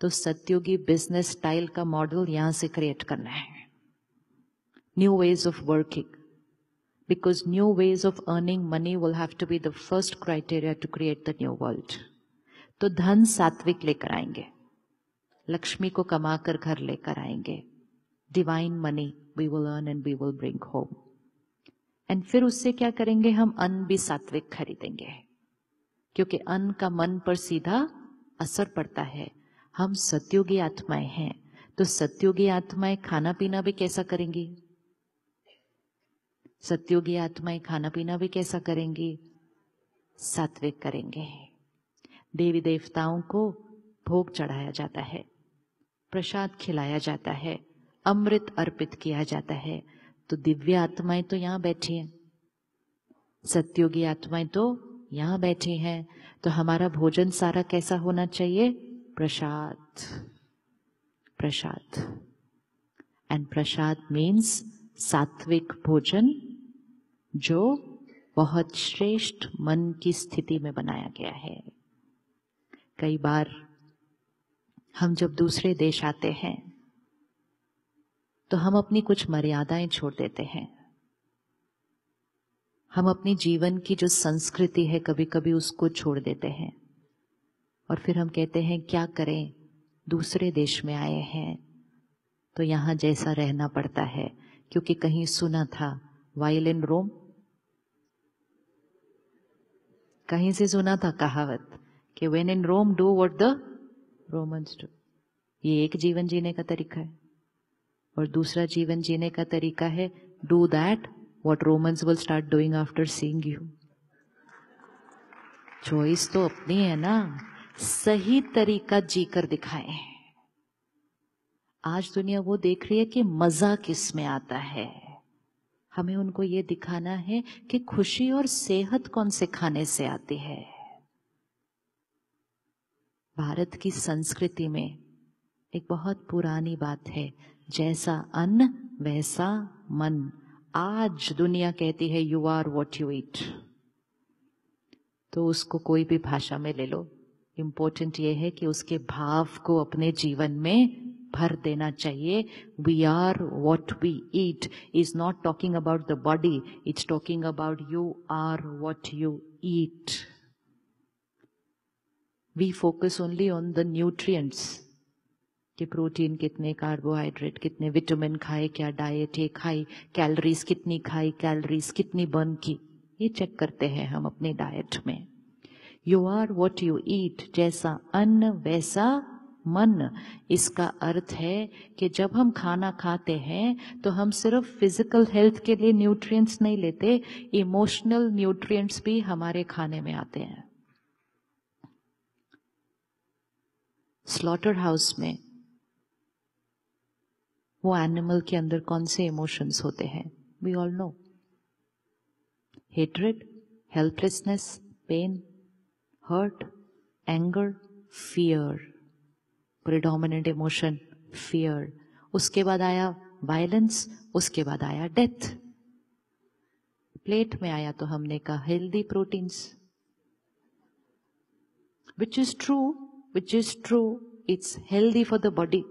तो सत्युगी business style का model यहां से क्रिएट करना है. New ways of working, because new ways of earning money will have to be the first criteria to create the new world. तो धन सात्विक लेकर आएंगे, लक्ष्मी को कमाकर घर लेकर आएंगे. Divine money we will earn and we will bring home. And फिर उससे क्या करेंगे, हम अन्न भी सात्विक खरीदेंगे, क्योंकि अन्न का मन पर सीधा असर पड़ता है. हम सत्युगी आत्माएं हैं, तो सत्युगी आत्माएं खाना पीना भी कैसा करेंगी? सत्युगी आत्माएं खाना पीना भी कैसा करेंगी? सात्विक करेंगे. देवी देवताओं को भोग चढ़ाया जाता है, प्रसाद खिलाया जाता है, अमृत अर्पित किया जाता है. तो दिव्य आत्माएं तो यहां बैठी हैं, सत्युगी आत्माएं तो यहां बैठी हैं. तो हमारा भोजन सारा कैसा होना चाहिए? प्रसाद. प्रसाद. एंड प्रसाद मीन्स सात्विक भोजन, जो बहुत श्रेष्ठ मन की स्थिति में बनाया गया है. कई बार हम जब दूसरे देश आते हैं तो हम अपनी कुछ मर्यादाएं छोड़ देते हैं. हम अपनी जीवन की जो संस्कृति है कभी कभी उसको छोड़ देते हैं, और फिर हम कहते हैं क्या करें, दूसरे देश में आए हैं तो यहां जैसा रहना पड़ता है. क्योंकि कहीं सुना था, वाइल इन रोम, कहीं से सुना था कहावत कि when in Rome do what the Romans do. ये एक जीवन जीने का तरीका है, और दूसरा जीवन जीने का तरीका है do that what Romans will start doing after seeing you. Choice तो अपनी है ना, सही तरीका जीकर दिखाएं. आज दुनिया वो देख रही है कि मजा किस में आता है. हमें उनको ये दिखाना है कि खुशी और सेहत कौन से खाने से आती है. भारत की संस्कृति में एक बहुत पुरानी बात है, जैसा अन्न वैसा मन. आज दुनिया कहती है you are what you eat. तो उसको कोई भी भाषा में ले लो, इम्पोर्टेंट ये है कि उसके भाव को अपने जीवन में भर देना चाहिए. We are what we eat is not talking about the body, it's talking about you are what you eat. We focus only on the nutrients, कि प्रोटीन कितने, कार्बोहाइड्रेट कितने, विटामिन खाए, क्या डाइट है खाई, कैलोरीज कितनी खाई, कैलोरीज कितनी बर्न की, ये चेक करते हैं हम अपनी डाइट में. You are what you eat, जैसा अन्न वैसा मन. इसका अर्थ है कि जब हम खाना खाते हैं तो हम सिर्फ फिजिकल हेल्थ के लिए न्यूट्रिएंट्स नहीं लेते, इमोशनल न्यूट्रिएंट्स भी हमारे खाने में आते हैं. स्लॉटर हाउस में वो एनिमल के अंदर कौन से इमोशंस होते हैं? We all know. Hatred, helplessness, pain, hurt, anger, fear. Predominant emotion fear. उसके बाद आया वायलेंस, उसके बाद आया डेथ. प्लेट में आया तो हमने कहा healthy proteins, which is true, it's healthy for the body,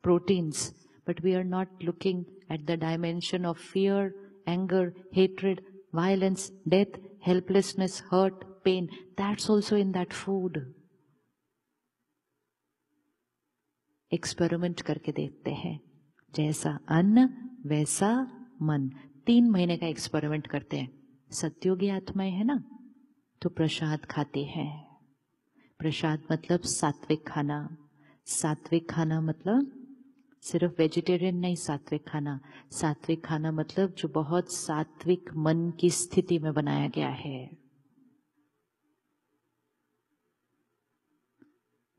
proteins, but we are not looking at the dimension of fear, anger, hatred, violence, death, helplessness, hurt, pain. That's also in that food. Experiment करके देखते हैं, जैसा अन्न वैसा मन. 3 महीने का experiment करते हैं. सत्योगी आत्माएं है ना, तो प्रसाद खाते हैं. प्रसाद मतलब सात्विक खाना. सात्विक खाना मतलब सिर्फ वेजिटेरियन नहीं, सात्विक खाना. सात्विक खाना मतलब जो बहुत सात्विक मन की स्थिति में बनाया गया है.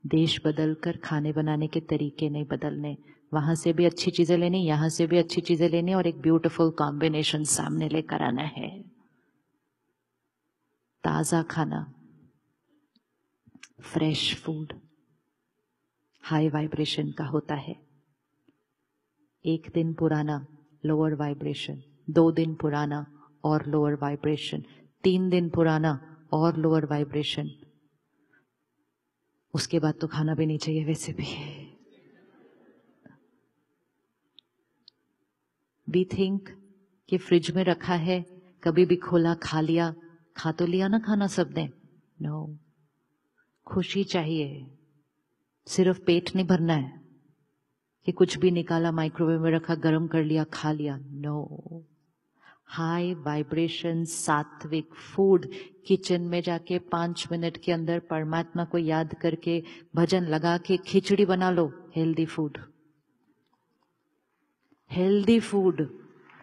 देश बदलकर खाने बनाने के तरीके नहीं बदलने. वहां से भी अच्छी चीजें लेनी, यहां से भी अच्छी चीजें लेनी, और एक ब्यूटीफुल कॉम्बिनेशन सामने लेकर आना है. ताजा खाना, फ्रेश फूड हाई वाइब्रेशन का होता है. 1 दिन पुराना लोअर वाइब्रेशन, 2 दिन पुराना और लोअर वाइब्रेशन, 3 दिन पुराना और लोअर वाइब्रेशन. उसके बाद तो खाना भी नहीं चाहिए वैसे भी। वी थिंक कि फ्रिज में रखा है, कभी भी खोला खा लिया, खा तो लिया ना खाना सबने। नो, खुशी चाहिए, सिर्फ पेट नहीं भरना है कि कुछ भी निकाला माइक्रोवेव में रखा, गर्म कर लिया, खा लिया। नो, हाई वाइब्रेशन सात्विक फूड, किचन में जाके 5 मिनट के अंदर परमात्मा को याद करके भजन लगा के खिचड़ी बना लो। Healthy food, healthy food,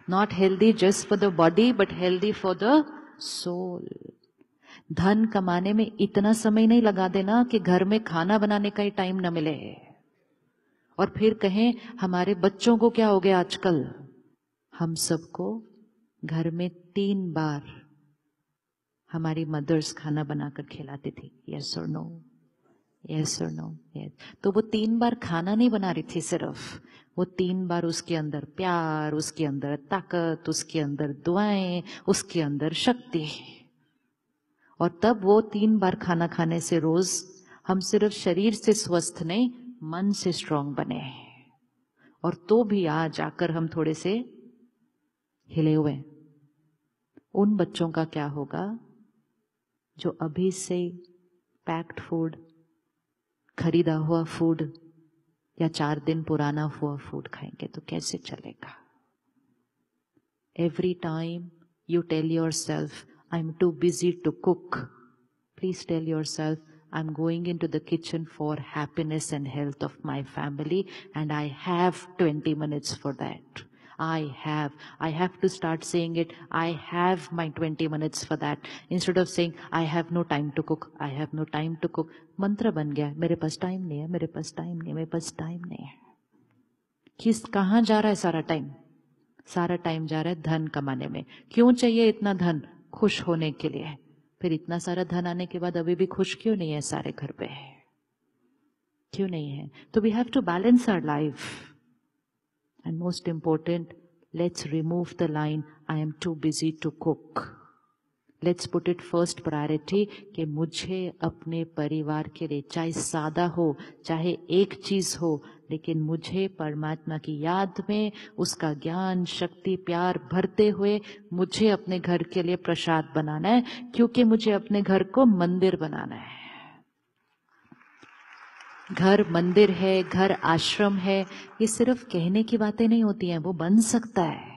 not healthy just for the body but healthy for the soul. धन कमाने में इतना समय नहीं लगा देना कि घर में खाना बनाने का ही टाइम न मिले और फिर कहें हमारे बच्चों को क्या हो गया आजकल। हम सबको घर में 3 बार हमारी मदर्स खाना बनाकर खिलाती थी। यस और नो, यस और नो, यस। तो वो 3 बार खाना नहीं बना रही थी सिर्फ, वो 3 बार उसके अंदर प्यार, उसके अंदर ताकत, उसके अंदर दुआएं, उसके अंदर शक्ति। और तब वो 3 बार खाना खाने से रोज हम सिर्फ शरीर से स्वस्थ नहीं, मन से स्ट्रांग बने। और तो भी आज आकर हम थोड़े से हिले हुए। उन बच्चों का क्या होगा जो अभी से पैक्ड फूड, खरीदा हुआ फूड या 4 दिन पुराना हुआ फूड खाएंगे तो कैसे चलेगा। Every time you tell yourself I am too busy to cook, please tell yourself I am going into the kitchen for happiness and health of my family and I have 20 minutes for that. I have to start saying it. I have my 20 minutes for that. Instead of saying, I have no time to cook. I have no time to cook. मंत्र बन गया, मेरे पास time नहीं है, मेरे पास time नहीं है, मेरे पास टाइम नहीं है। कहाँ जा रहा है सारा टाइम? सारा टाइम जा रहा है धन कमाने में। क्यों चाहिए इतना धन? खुश होने के लिए। फिर इतना सारा धन आने के बाद अभी भी खुश क्यों नहीं है सारे घर पे? क्यों नहीं है? तो we have to balance our life. And most important, let's remove the line, I am too busy to cook. Let's put it first priority कि मुझे अपने परिवार के लिए, चाहे सादा हो, चाहे एक चीज हो, लेकिन मुझे परमात्मा की याद में उसका ज्ञान, शक्ति, प्यार भरते हुए मुझे अपने घर के लिए प्रसाद बनाना है, क्योंकि मुझे अपने घर को मंदिर बनाना है। घर मंदिर है, घर आश्रम है, ये सिर्फ कहने की बातें नहीं होती हैं, वो बन सकता है,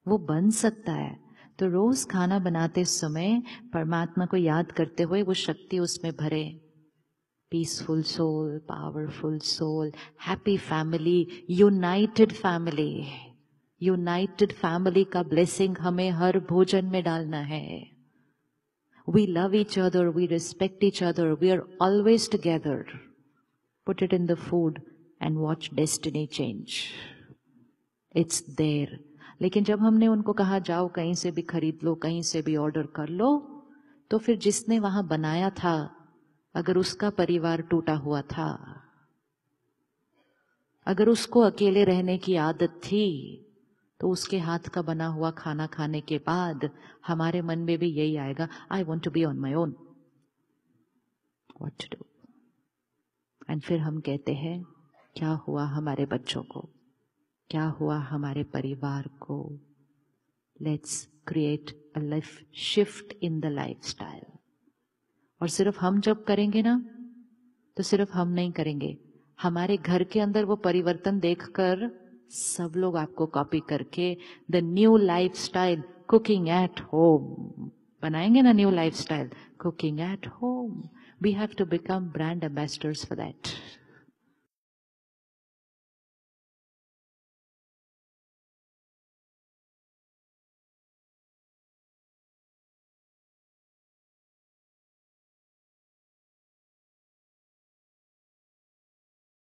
वो बन सकता है। तो रोज खाना बनाते समय परमात्मा को याद करते हुए वो शक्ति उसमें भरे। Peaceful soul, powerful soul, happy family, united family. United family का ब्लेसिंग हमें हर भोजन में डालना है। We love each other, we respect each other, we are always together. Put it in the food and watch destiny change. It's there. लेकिन जब हमने उनको कहा जाओ कहीं से भी खरीद लो, कहीं से भी ऑर्डर कर लो, तो फिर जिसने वहां बनाया था, अगर उसका परिवार टूटा हुआ था, अगर उसको अकेले रहने की आदत थी, तो उसके हाथ का बना हुआ खाना खाने के बाद हमारे मन में भी यही आएगा, I want to be on my own, what to do. And फिर हम कहते हैं क्या हुआ हमारे बच्चों को, क्या हुआ हमारे परिवार को। Let's create a life shift in the lifestyle. और सिर्फ हम जब करेंगे ना, तो सिर्फ हम नहीं करेंगे, हमारे घर के अंदर वो परिवर्तन देखकर सब लोग आपको कॉपी करके the new lifestyle cooking at home बनाएंगे ना। New lifestyle cooking at home, we have to become brand ambassadors for that.